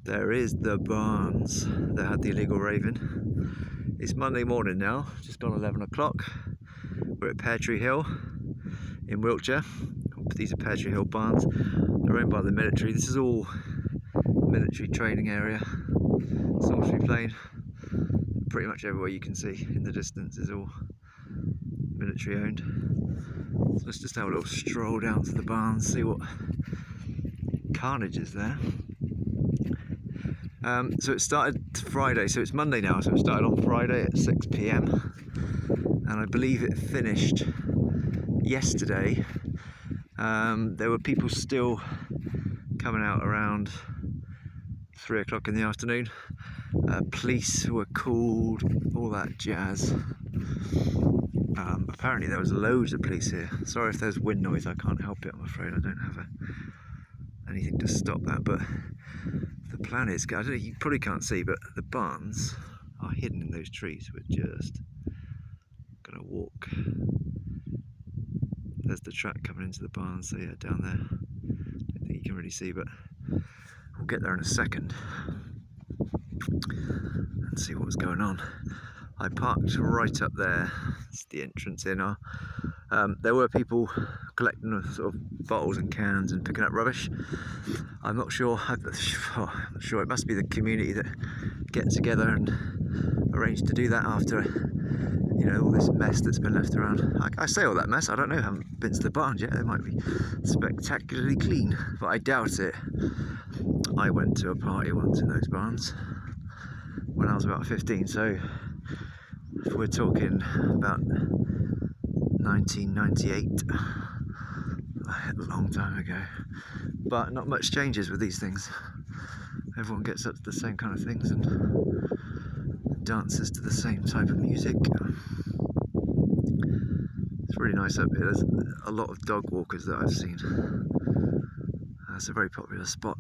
There is the Barnes that had the illegal raving. It's Monday morning now, just gone 11 o'clock. We're at Pear Tree Hill in Wiltshire. These are Pear Tree Hill Barns. They're owned by the military. This is all military training area. Saulsbury Plain. Pretty much everywhere you can see in the distance is all military owned. So let's just have a little stroll down to the barns, see what carnage is there. So it started Friday, so it's Monday now, so it started on Friday at 6 PM and I believe it finished yesterday. There were people still coming out around 3 o'clock in the afternoon. Police were called, all that jazz. Apparently there was loads of police here. Sorry if there's wind noise, I can't help it, I'm afraid. I don't have anything to stop that, but the plan is, I don't know, you probably can't see, but the barns are hidden in those trees. We're just gonna walk. There's the track coming into the barns, so yeah, down there. Don't think you can really see, but we'll get there in a second and see what's going on. I parked right up there. It's the entrance in. There were people collecting sort of bottles and cans and picking up rubbish. I'm not sure. I'm not sure. It must be the community that get together and arrange to do that after, you know, all this mess that's been left around. I say all that mess. I don't know. I haven't been to the barns yet. They might be spectacularly clean, but I doubt it. I went to a party once in those barns when I was about 15. So if we're talking about 1998, a long time ago, but not much changes with these things. Everyone gets up to the same kind of things and dances to the same type of music. It's really nice up here. There's a lot of dog walkers that I've seen. It's a very popular spot.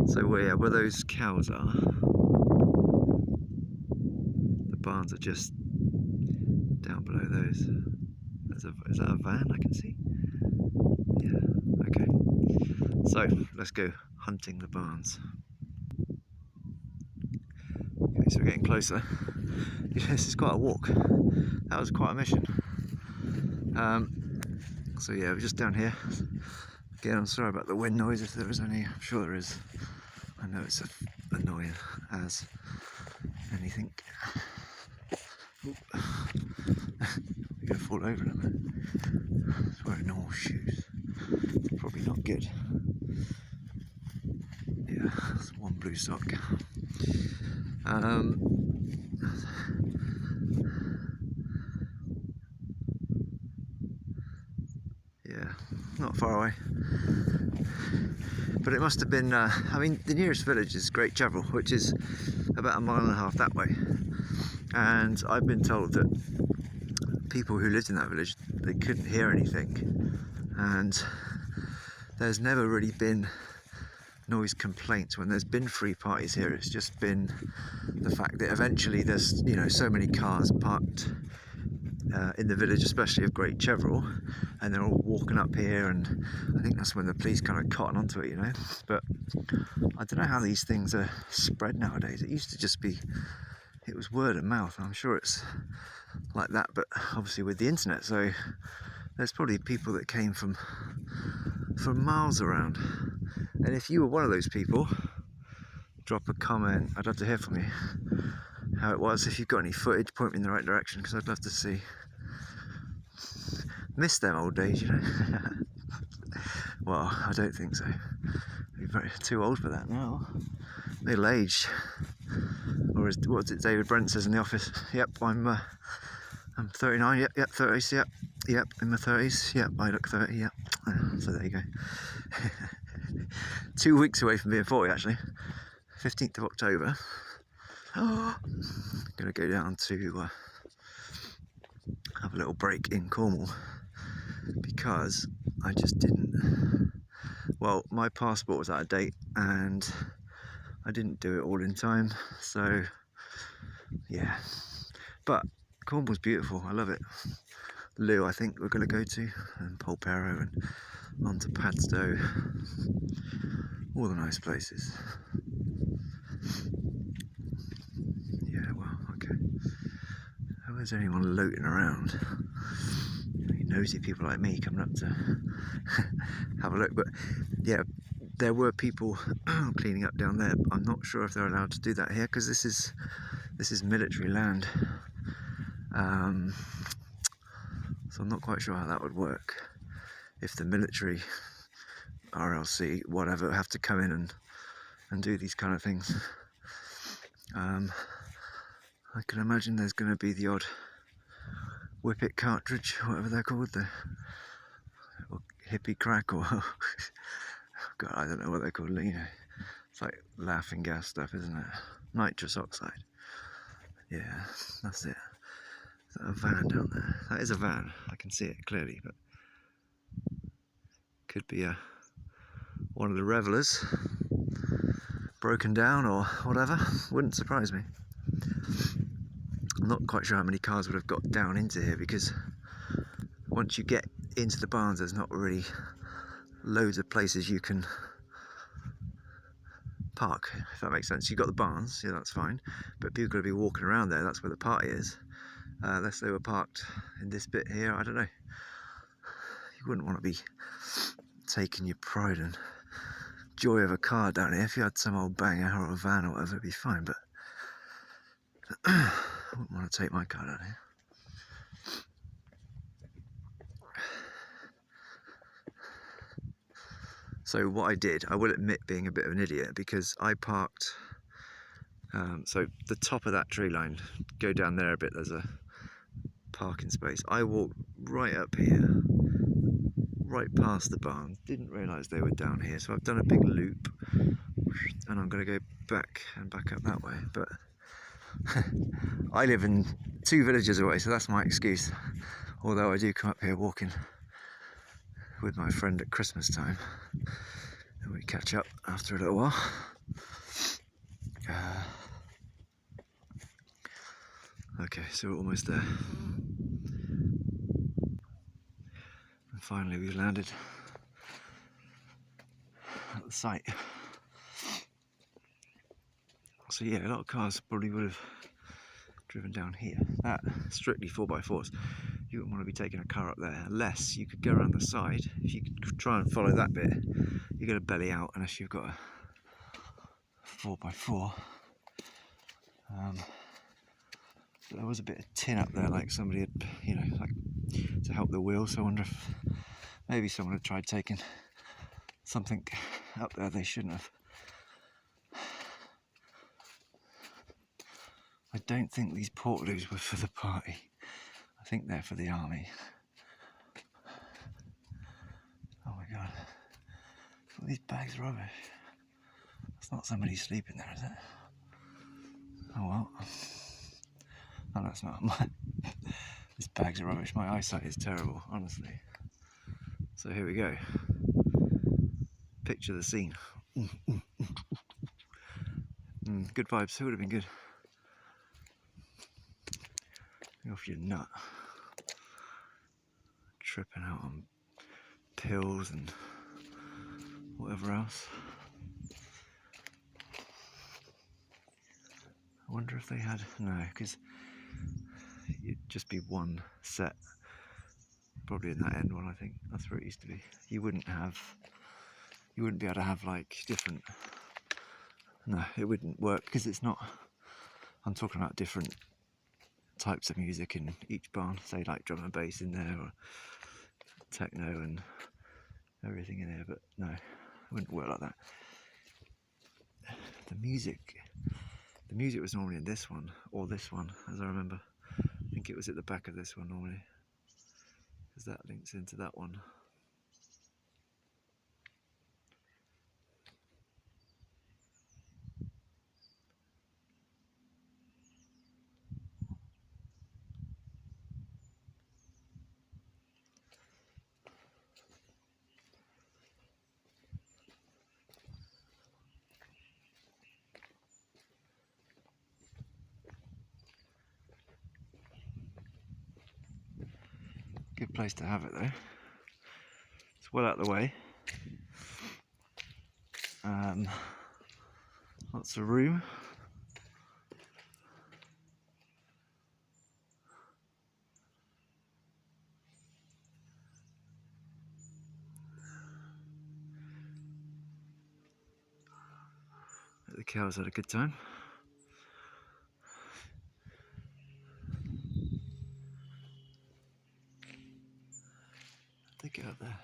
So where those cows are, the barns are just down below those. Is that a van I can see? Yeah, okay. So let's go hunting the barns. Okay, so we're getting closer. This is quite a walk. That was quite a mission. So yeah, we're just down here. Again, I'm sorry about the wind noise if there is any. I'm sure there is. I know it's annoying as anything. You're going to fall over in a minute. It's wearing normal shoes. It's probably not good. Yeah, it's one blue sock. Yeah, not far away. But it must have been, I mean, the nearest village is Great Cheverel, which is about 1.5 miles that way. And I've been told that people who lived in that village, they couldn't hear anything. And there's never really been noise complaints when there's been free parties here. It's just been the fact that eventually there's, you know, so many cars parked in the village, especially of Great Cheverel, and they're all walking up here, and I think that's when the police kind of cotton onto it, you know. But I don't know how these things are spread nowadays. It used to just be, it was word of mouth. I'm sure it's like that, but obviously with the internet, so there's probably people that came from miles around. And if you were one of those people, drop a comment. I'd love to hear from you how it was. If you've got any footage, point me in the right direction, because I'd love to see. Miss them old days, you know. Well, I don't think so. You're too old for that now. Middle aged. Or as what did David Brent says in The Office? Yep, I'm 39. Yep, 30s. Yep, in my 30s. Yep, I look 30. Yep. So there you go. 2 weeks away from being 40, actually. 15th of October. Oh, gonna go down to have a little break in Cornwall because I just didn't. Well, my passport was out of date and I didn't do it all in time. So yeah, but Cornwall's beautiful. I love it. Lou, I think we're gonna go to, and Polperro and onto Padstow, all the nice places. Yeah, well, okay. How is anyone loitering around? Nosy people like me coming up to have a look. But yeah, there were people cleaning up down there. I'm not sure if they're allowed to do that here because this is military land. So I'm not quite sure how that would work. If the military, RLC, whatever, have to come in and do these kind of things. I can imagine there's going to be the odd whippet cartridge, whatever they're called, the or hippie crack, or God, I don't know what they're called. You know, it's like laughing gas stuff, isn't it? Nitrous oxide. Yeah, that's it. Is that a van down there? That is a van. I can see it clearly, but could be one of the revelers broken down or whatever. Wouldn't surprise me. I'm not quite sure how many cars would have got down into here because once you get into the barns, there's not really loads of places you can park, if that makes sense. You've got the barns, yeah, that's fine, but people are going to be walking around there. That's where the party is, unless they were parked in this bit here. I don't know. You wouldn't want to be taking your pride and joy of a car down here. If you had some old banger or a van or whatever, it'd be fine, but I wouldn't want to take my car down here. So what I did, I will admit being a bit of an idiot, because I parked, so the top of that tree line, go down there a bit, there's a parking space. I walked right up here, right past the barn, didn't realise they were down here, so I've done a big loop, and I'm going to go back up that way, but I live in 2 villages away, so that's my excuse, although I do come up here walking with my friend at Christmas time, and we catch up after a little while. Okay, so we're almost there, and finally we've landed at the site. So yeah, a lot of cars probably would have driven down here. That strictly 4x4s. You wouldn't want to be taking a car up there unless you could go around the side. If you could try and follow that bit, you're going to belly out unless you've got a 4x4. But there was a bit of tin up there, like somebody had, you know, like to help the wheel. So I wonder if maybe someone had tried taking something up there they shouldn't have. I don't think these portaloos were for the party. I think they're for the army. Oh my god. All these bags of rubbish. That's not somebody sleeping there, is it? Oh well. No, that's not. These bags of rubbish. My eyesight is terrible, honestly. So here we go. Picture the scene. Good vibes. It would have been good. Get off your nut. Tripping out on pills and whatever else. I wonder if they had, no, because it'd just be one set, probably in that end one. I think that's where it used to be. You wouldn't be able to have like different, no, it wouldn't work because it's not. I'm talking about different types of music in each barn, say like drum and bass in there, or techno and everything in there, but no, it wouldn't work like that. The music was normally in this one, or this one, as I remember. I think it was at the back of this one normally, because that links into that one. Good place to have it though. It's well out of the way. Lots of room. The cows had a good time. They get up there.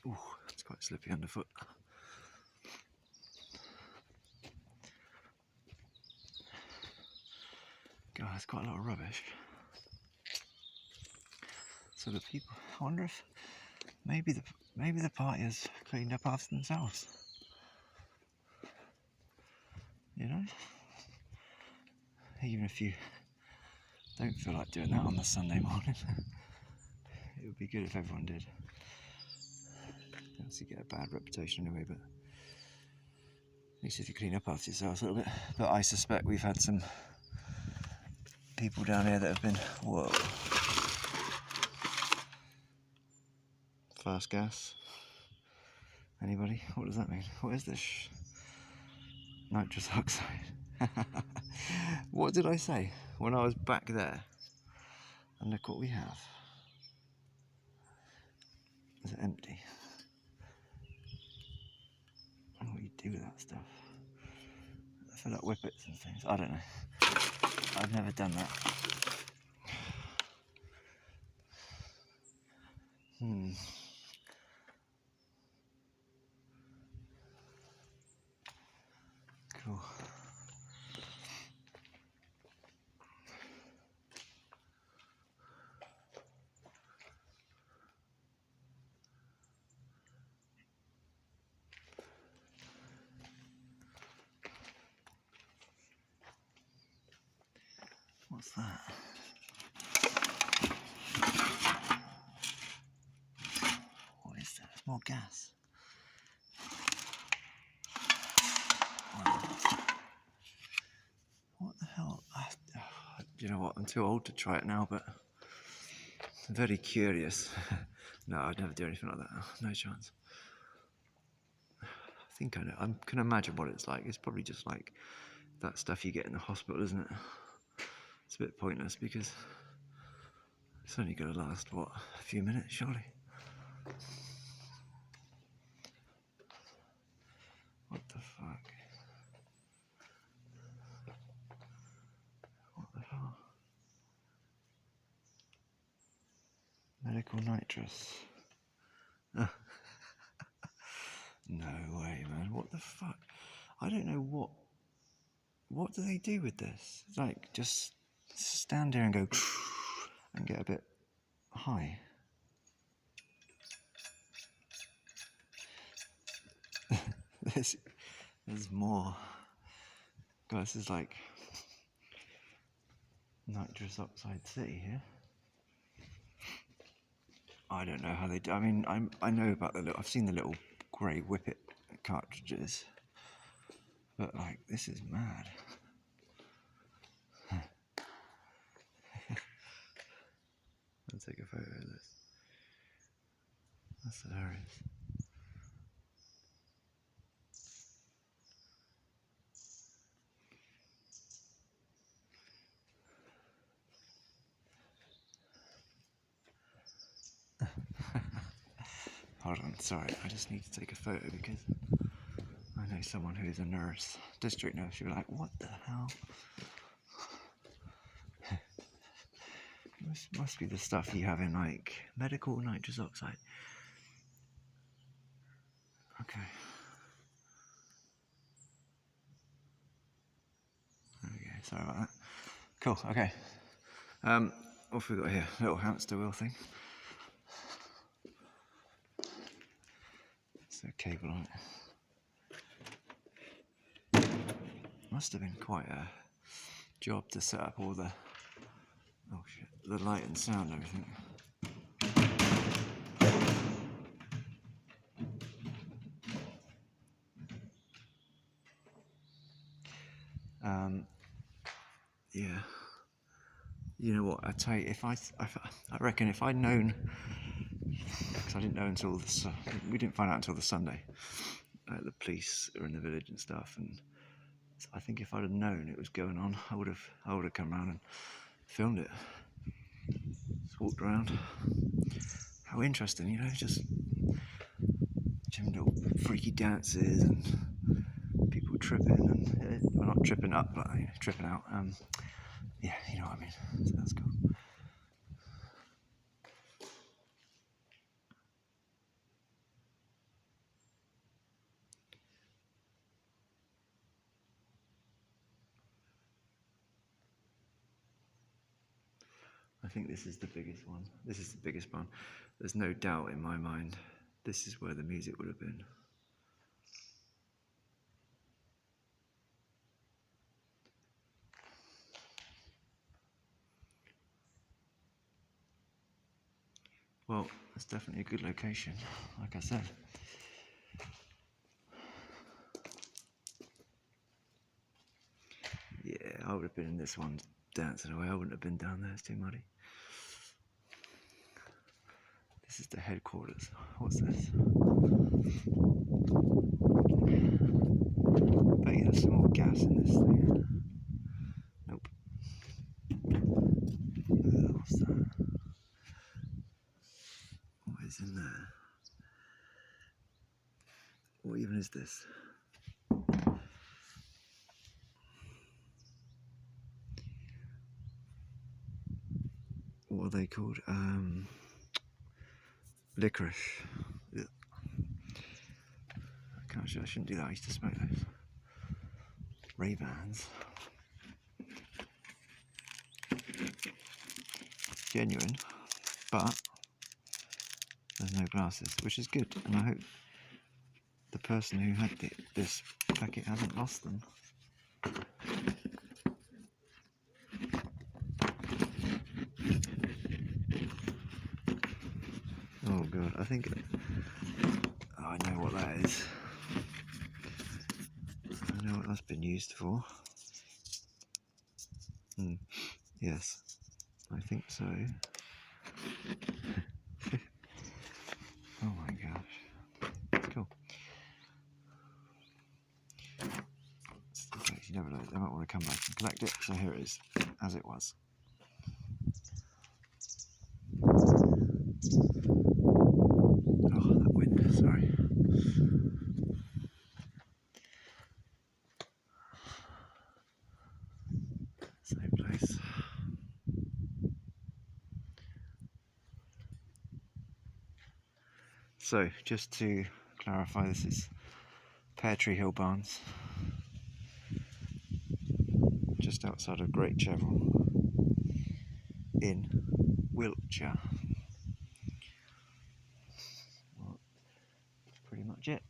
Ooh, it's quite slippy underfoot. God, there's quite a lot of rubbish. So the people, I wonder if maybe the party has cleaned up after themselves. You know, even if you don't feel like doing that on the Sunday morning, it would be good if everyone did. Obviously, get a bad reputation anyway, but at least if you clean up after yourselves a little bit. But I suspect we've had some people down here that have been, whoa, fast gas. Anybody? What does that mean? What is this? Nitrous oxide. What did I say when I was back there? And look what we have. Is it empty? What do you do with that stuff? I fill up whippets and things. I don't know. I've never done that. Cool. What's that? What is that? It's more gas. What the hell? You know what? I'm too old to try it now, but I'm very curious. No, I'd never do anything like that. No chance. I think I know. I can imagine what it's like. It's probably just like that stuff you get in the hospital, isn't it? It's a bit pointless because it's only going to last, what, a few minutes, surely? What the fuck? What the hell? Medical nitrous. No way, man. What the fuck? I don't know what do they do with this? It's like, just stand there and go and get a bit high. There's more. God, this is like nitrous oxide city here. I don't know how they do. I mean, I know about I've seen the little grey whippet cartridges, but like, this is mad. I'll take a photo of this. That's hilarious. Hold on, sorry, I just need to take a photo because I know someone who is a nurse, district nurse. You're like, what the hell? Must be the stuff you have in like medical nitrous oxide. Okay. There we go. sorry about that. Cool, okay. What have we got here? Little hamster wheel thing. It's a cable on it. Must have been quite a job to set up all the the light and sound and everything. Yeah. You know what? I tell you, I reckon if I'd known, because I didn't know until we didn't find out until the Sunday. The police are in the village and stuff, and I think if I'd have known it was going on, I would have come around and filmed it. Just walked around. How interesting, you know, just little freaky dances and people tripping and well, not tripping up, but tripping out. Yeah, you know what I mean. So that's cool. I think this is the biggest one. This is the biggest one. There's no doubt in my mind this is where the music would have been. Well, it's definitely a good location, like I said. Yeah, I would have been in this one dancing away. I wouldn't have been down there, it's too muddy. This is the headquarters. What's this? Bet you there's some more gas in this thing. Nope. What's that? What is in there? What even is this? What are they called? Licorice. Yeah. I shouldn't do that. I used to smoke those. Ray-Bans. Genuine, but there's no glasses, which is good, and I hope the person who had this packet hasn't lost them. Oh god, I think I know what that is. I know what that's been used for. Yes, I think so. Oh my gosh, that's cool. Just in case, you never know, they might want to come back and collect it. So here it is, as it was. Oh, that wind, sorry. Same place. So, just to clarify, this is Pear Tree Hill Barns, just outside of Great Cheverel in Wiltshire. Well, that's pretty much it.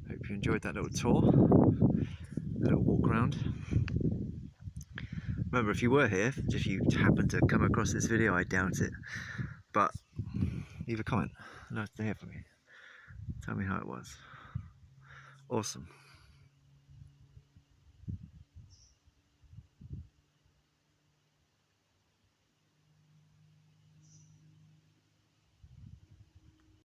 Hope you enjoyed that little tour, a little walk around. Remember, if you were here, if you happened to come across this video, I doubt it, but leave a comment. I'd love to hear from you. Tell me how it was. Awesome.